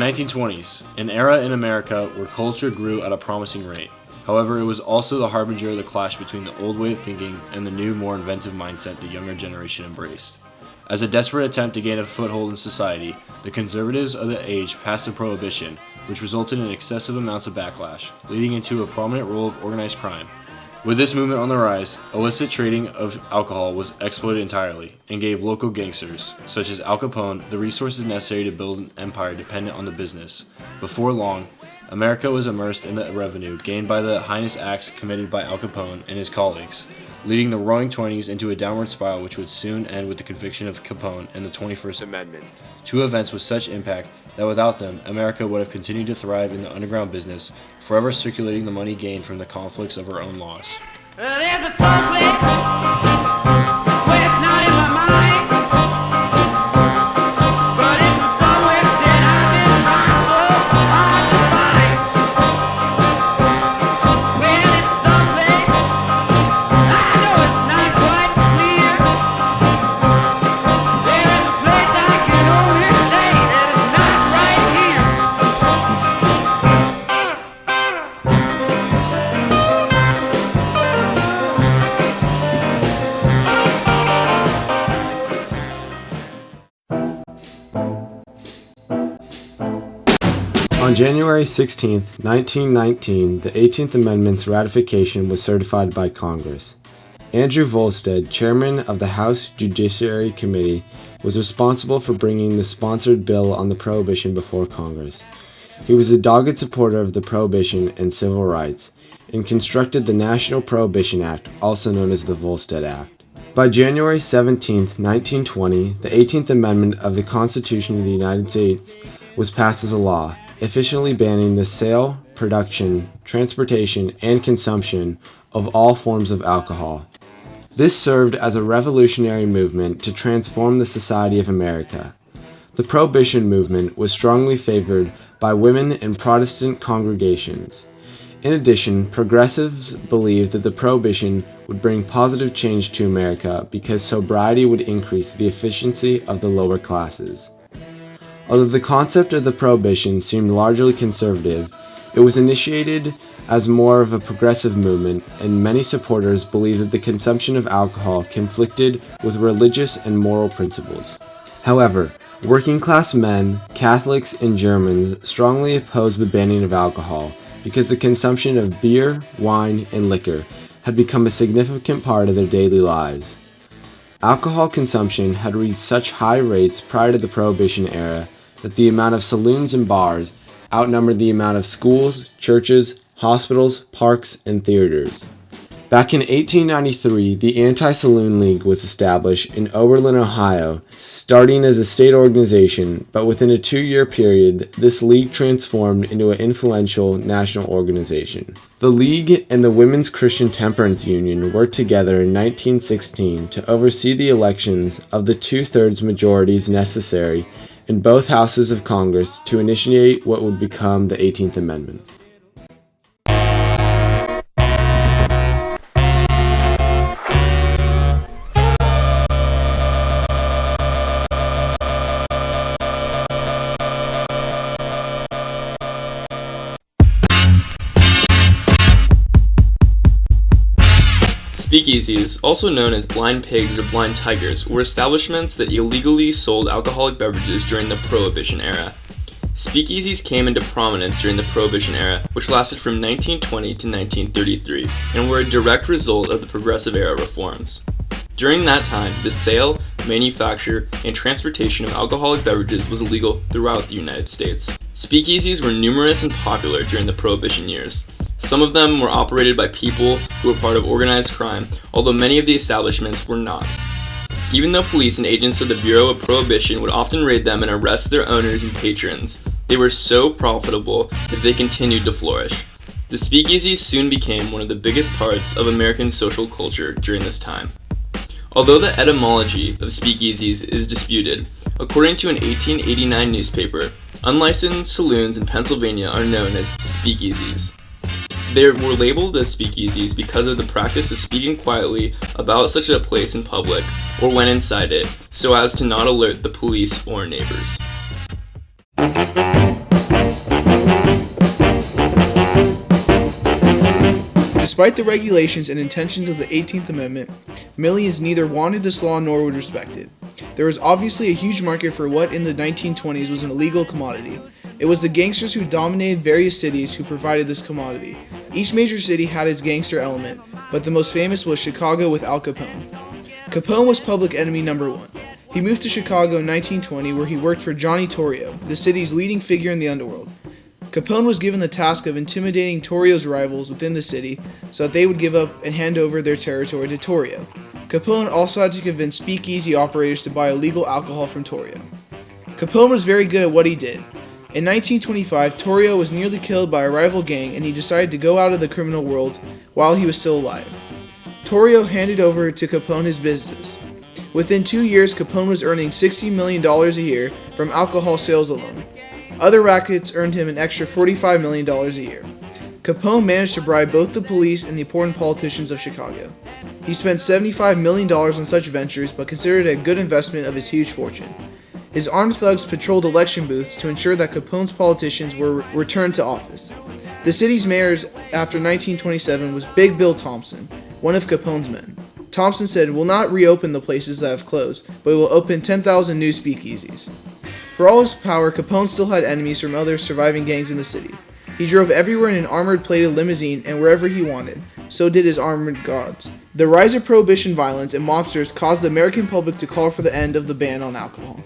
1920s, an era in America where culture grew at a promising rate. However, it was also the harbinger of the clash between the old way of thinking and the new, more inventive mindset the younger generation embraced. As a desperate attempt to gain a foothold in society, the conservatives of the age passed a prohibition, which resulted in excessive amounts of backlash, leading into a prominent role of organized crime. With this movement on the rise, illicit trading of alcohol was exploited entirely and gave local gangsters, such as Al Capone, the resources necessary to build an empire dependent on the business. Before long, America was immersed in the revenue gained by the heinous acts committed by Al Capone and his colleagues, leading the Roaring Twenties into a downward spiral which would soon end with the conviction of Capone and the 21st Amendment. Two events with such impact that without them, America would have continued to thrive in the underground business, forever circulating the money gained from the conflicts of her own laws. There's a someplace, swear it's not in my mind, but it's a somewhere that I've been trying so hard to find. Well, it's someplace, I know it's not quite clear. There is a place I can only say that it's not right here. On January 16, 1919, the 18th Amendment's ratification was certified by Congress. Andrew Volstead, chairman of the House Judiciary Committee, was responsible for bringing the sponsored bill on the Prohibition before Congress. He was a dogged supporter of the Prohibition and civil rights, and constructed the National Prohibition Act, also known as the Volstead Act. By January 17, 1920, the 18th Amendment of the Constitution of the United States was passed as a law, officially banning the sale, production, transportation, and consumption of all forms of alcohol. This served as a revolutionary movement to transform the society of America. The Prohibition movement was strongly favored by women in Protestant congregations. In addition, progressives believed that the Prohibition would bring positive change to America because sobriety would increase the efficiency of the lower classes. Although the concept of the Prohibition seemed largely conservative, it was initiated as more of a progressive movement, and many supporters believed that the consumption of alcohol conflicted with religious and moral principles. However, working-class men, Catholics, and Germans strongly opposed the banning of alcohol because the consumption of beer, wine, and liquor had become a significant part of their daily lives. Alcohol consumption had reached such high rates prior to the Prohibition era that the amount of saloons and bars outnumbered the amount of schools, churches, hospitals, parks, and theaters. Back in 1893, the Anti-Saloon League was established in Oberlin, Ohio, starting as a state organization, but within a 2-year period, this league transformed into an influential national organization. The League and the Women's Christian Temperance Union worked together in 1916 to oversee the elections of the 2/3 majorities necessary in both houses of Congress to initiate what would become the 18th Amendment. Speakeasies, also known as blind pigs or blind tigers, were establishments that illegally sold alcoholic beverages during the Prohibition era. Speakeasies came into prominence during the Prohibition era, which lasted from 1920 to 1933, and were a direct result of the Progressive Era reforms. During that time, the sale, manufacture, and transportation of alcoholic beverages was illegal throughout the United States. Speakeasies were numerous and popular during the Prohibition years. Some of them were operated by people who were part of organized crime, although many of the establishments were not. Even though police and agents of the Bureau of Prohibition would often raid them and arrest their owners and patrons, they were so profitable that they continued to flourish. The speakeasies soon became one of the biggest parts of American social culture during this time. Although the etymology of speakeasies is disputed, according to an 1889 newspaper, unlicensed saloons in Pennsylvania are known as speakeasies. They were labeled as speakeasies because of the practice of speaking quietly about such a place in public or when inside it, so as to not alert the police or neighbors. Despite the regulations and intentions of the 18th Amendment, millions neither wanted this law nor would respect it. There was obviously a huge market for what in the 1920s was an illegal commodity. It was the gangsters who dominated various cities who provided this commodity. Each major city had its gangster element, but the most famous was Chicago with Al Capone. Capone was public enemy number one. He moved to Chicago in 1920 where he worked for Johnny Torrio, the city's leading figure in the underworld. Capone was given the task of intimidating Torrio's rivals within the city so that they would give up and hand over their territory to Torrio. Capone also had to convince speakeasy operators to buy illegal alcohol from Torrio. Capone was very good at what he did. In 1925, Torrio was nearly killed by a rival gang and he decided to go out of the criminal world while he was still alive. Torrio handed over to Capone his business. Within 2 years, Capone was earning $60 million a year from alcohol sales alone. Other rackets earned him an extra $45 million a year. Capone managed to bribe both the police and the important politicians of Chicago. He spent $75 million on such ventures, but considered it a good investment of his huge fortune. His armed thugs patrolled election booths to ensure that Capone's politicians were returned to office. The city's mayor after 1927 was Big Bill Thompson, one of Capone's men. Thompson said, "We'll not reopen the places that have closed, but we will open 10,000 new speakeasies." For all his power, Capone still had enemies from other surviving gangs in the city. He drove everywhere in an armored plated limousine and wherever he wanted. So did his armored guards. The rise of prohibition violence and mobsters caused the American public to call for the end of the ban on alcohol.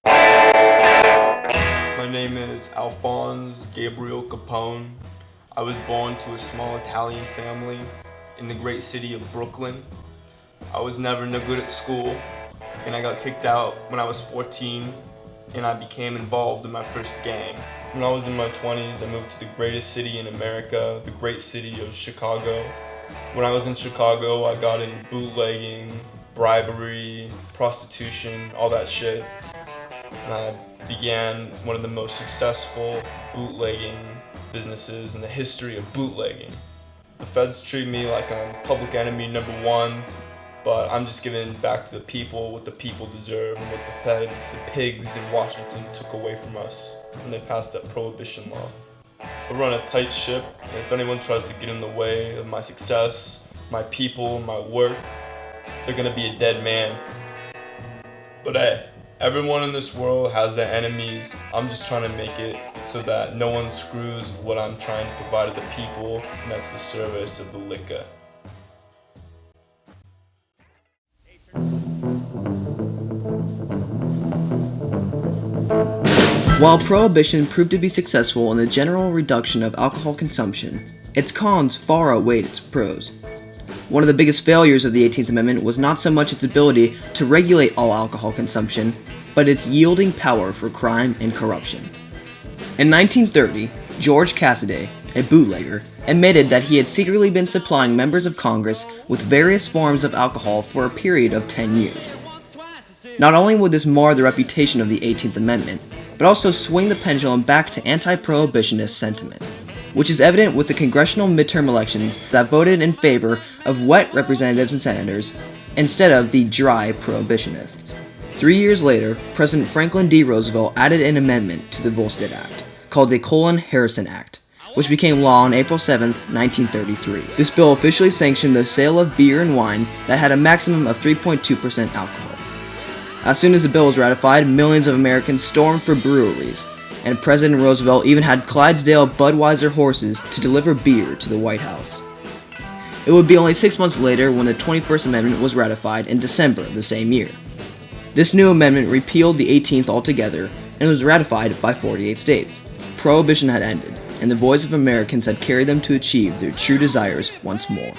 My name is Alphonse Gabriel Capone. I was born to a small Italian family in the great city of Brooklyn. I was never no good at school, and I got kicked out when I was 14, and I became involved in my first gang. When I was in my 20s, I moved to the greatest city in America, the great city of Chicago. When I was in Chicago, I got into bootlegging, bribery, prostitution, all that shit. And I began one of the most successful bootlegging businesses in the history of bootlegging. The feds treat me like I'm public enemy number one, but I'm just giving back to the people what the people deserve and what the feds, the pigs in Washington took away from us when they passed that prohibition law. I run a tight ship, and if anyone tries to get in the way of my success, my people, my work, they're gonna be a dead man. But hey, everyone in this world has their enemies. I'm just trying to make it so that no one screws with what I'm trying to provide to the people, and that's the service of the liquor. While Prohibition proved to be successful in the general reduction of alcohol consumption, its cons far outweighed its pros. One of the biggest failures of the 18th Amendment was not so much its ability to regulate all alcohol consumption, but its yielding power for crime and corruption. In 1930, George Cassidy, a bootlegger, admitted that he had secretly been supplying members of Congress with various forms of alcohol for a period of 10 years. Not only would this mar the reputation of the 18th Amendment, but also swing the pendulum back to anti-prohibitionist sentiment, which is evident with the congressional midterm elections that voted in favor of wet representatives and senators instead of the dry prohibitionists. 3 years later, President Franklin D. Roosevelt added an amendment to the Volstead Act, called the Harrison Act, which became law on April 7, 1933. This bill officially sanctioned the sale of beer and wine that had a maximum of 3.2% alcohol. As soon as the bill was ratified, millions of Americans stormed for breweries, and President Roosevelt even had Clydesdale Budweiser horses to deliver beer to the White House. It would be only 6 months later when the 21st Amendment was ratified in December of the same year. This new amendment repealed the 18th altogether and was ratified by 48 states. Prohibition had ended, and the voice of Americans had carried them to achieve their true desires once more.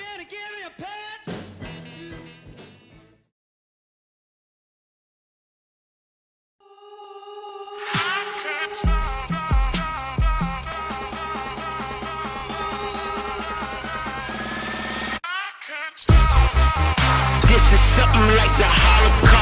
This is something like the Holocaust.